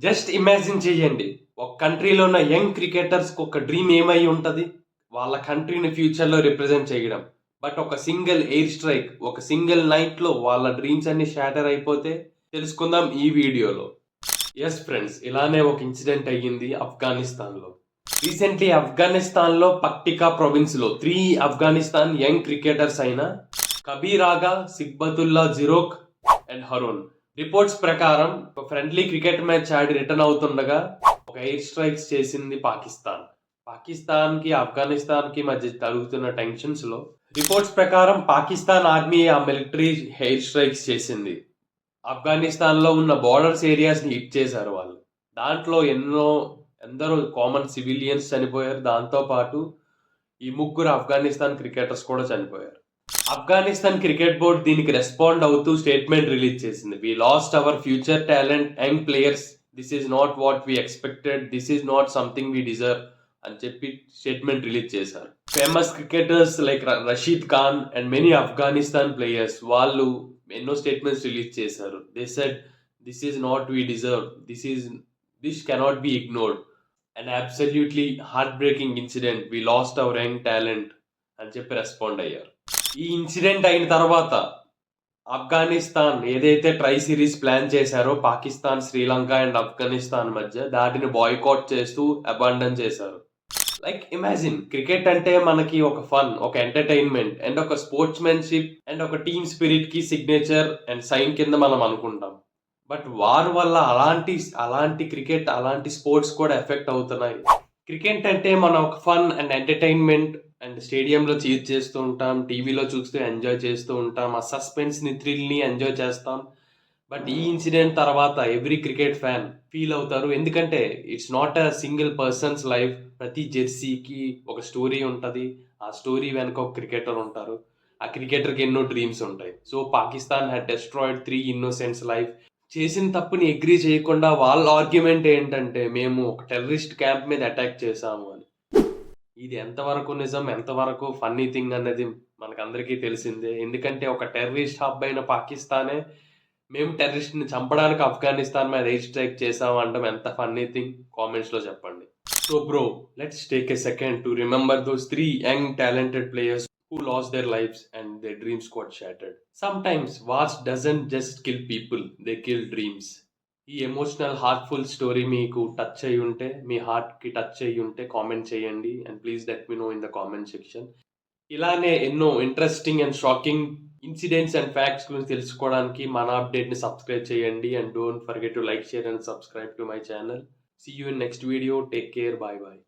Just imagine చేయండి. ఒక కంట్రీలో ఉన్న యంగ్ క్రికెటర్స్‌కి ఒక డ్రీమ్ ఏమై ఉంటది? వాళ్ళ కంట్రీని ఫ్యూచర్‌లో రిప్రజెంట్ చేయడం. బట్ ఒక సింగిల్ ఎయిర్ స్ట్రైక్, ఒక సింగిల్ నైట్‌లో వాళ్ళ డ్రీమ్స్ అన్నీ షాటర్ అయిపోతే తెలుసుకుందాం ఈ వీడియోలో. యెస్ ఫ్రెండ్స్, ఇలానే ఒక ఇన్సిడెంట్ అయ్యింది ఆఫ్ఘనిస్తాన్‌లో. రీసెంట్లీ ఆఫ్ఘనిస్తాన్‌లో పక్టికా ప్రొవిన్స్‌లో 3 ఆఫ్ఘనిస్తాన్ యంగ్ క్రికెటర్స్ అయిన కబీర్ ఆగా, సిగ్బతుల్లా జిరోక్ అండ్ హరూన్ రిపోర్ట్స్ ప్రకారం ఒక ఫ్రెండ్లీ క్రికెట్ మ్యాచ్ ఆడి రిటర్న్ అవుతుండగా ఒక ఎయిర్ స్ట్రైక్స్ చేసింది పాకిస్తాన్. పాకిస్తాన్‌కి, ఆఫ్ఘనిస్తాన్‌కి మధ్య జరుగుతున్న టెన్షన్స్‌లో రిపోర్ట్స్ ప్రకారం పాకిస్తాన్ ఆర్మీ ఆ మిలిటరీ ఎయిర్ స్ట్రైక్స్ చేసింది. ఆఫ్ఘనిస్తాన్‌లో ఉన్న బోర్డర్స్ ఏరియాస్‌ని హిట్ చేశారు వాళ్ళు. దాంట్లో ఎందరో కామన్ సివిలియన్స్ చనిపోయారు. దాంతో పాటు ఈ ముగ్గురు ఆఫ్ఘనిస్తాన్ క్రికెటర్స్ కూడా చనిపోయారు. ఆఫ్ఘనిస్తాన్ క్రికెట్ బోర్డ్ దీనికి రెస్పాండ్ అవుతూ స్టేట్మెంట్ రిలీజ్ చేసింది. We lost our future talent, young players. This is not what we expected. This is not something we deserve అని చెప్పి స్టేట్మెంట్ రిలీజ్ చేశారు. Famous cricketers like Rashid Khan and many Afghanistan players వాళ్ళు ఎన్నో statements release చేశారు. They said this is not we deserve. This cannot be ignored. And absolutely heartbreaking incident. We lost hour young talent అని చెప్పి respond అయ్యారు. ఈ incident అయిన తర్వాత ఆఫ్ఘనిస్తాన్ ఏదైతే ట్రై సిరీస్ ప్లాన్ చేశారో పాకిస్తాన్, శ్రీలంక అండ్ ఆఫ్ఘనిస్తాన్ మధ్య దాటిని బాయ్కాట్ చేస్తూ అబాండన్ చేశారు. లైక్ ఇమాజిన్, క్రికెట్ అంటే మనకి ఒక ఫన్, ఒక ఎంటర్టైన్మెంట్ అండ్ ఒక స్పోర్ట్స్‌మెన్‌షిప్ అండ్ ఒక టీమ్ స్పిరిట్‌కి సిగ్నేచర్ అండ్ సైన్ కింద మనం అనుకుంటాం. బట్ వార్ వల్ల అలాంటి క్రికెట్, అలాంటి స్పోర్ట్స్ కూడా ఎఫెక్ట్ అవుతున్నాయి. క్రికెట్ అంటే మనం ఒక ఫన్ అండ్ ఎంటర్టైన్మెంట్ అండ్ స్టేడియంలో చీర్ చేస్తూ ఉంటాం. టీవీలో చూస్తూ ఎంజాయ్ చేస్తూ ఉంటాం. ఆ సస్పెన్స్‌ని, థ్రిల్‌ని ఎంజాయ్ చేస్తాం. బట్ ఈ ఇన్సిడెంట్ తర్వాత ఎవ్రీ క్రికెట్ ఫ్యాన్ ఫీల్ అవుతారు. ఎందుకంటే it's not a single persons life. ప్రతి జెర్సీకి ఒక స్టోరీ ఉంటది. ఆ స్టోరీ వెనక ఒక క్రికెటర్ ఉంటారు. ఆ క్రికెటర్‌కి ఎన్నో డ్రీమ్స్ ఉంటాయి. So Pakistan had destroyed 3 innocents life. చేసిన తప్పుని అగ్రీ చేయకుండా వాళ్ళ ఆర్గ్యుమెంట్ ఏంటంటే మేము ఒక టెర్రరిస్ట్ క్యాంప్ మీద అటాక్ చేశాము అని. ఇది ఎంతవరకు నిజం, ఎంతవరకు ఫన్నీ థింగ్ అన్నది మనకందరికీ తెలిసిందే. ఎందుకంటే ఒక టెర్రరిస్ట్ హబ్ అయిన పాకిస్తానే మేము టెర్రరిస్ట్‌ని చంపడానికి ఆఫ్ఘనిస్తాన్ మీద ఎయిర్ స్ట్రైక్ చేశాం అనడం ఎంత ఫన్నీ థింగ్, కామెంట్స్‌లో చెప్పండి. So bro, let's take a second to remember those 3 young talented players who lost their lives and their dreams got shattered. Sometimes wars doesn't just kill people, they kill dreams. ఈ emotional heartful story మీకు touch అయ్యుంటే, మీ హార్ట్‌కి touch అయ్యుంటే comment చేయండి and please let me know in the comment section. ఇలానే ఎన్నో interesting and shocking incidents and facts గురించి తెలుసుకోవడానికి మన అప్డేట్‌ని సబ్స్క్రైబ్ చేయండి and don't forget to like, share and subscribe to my channel. See you in next video. Take care. Bye bye.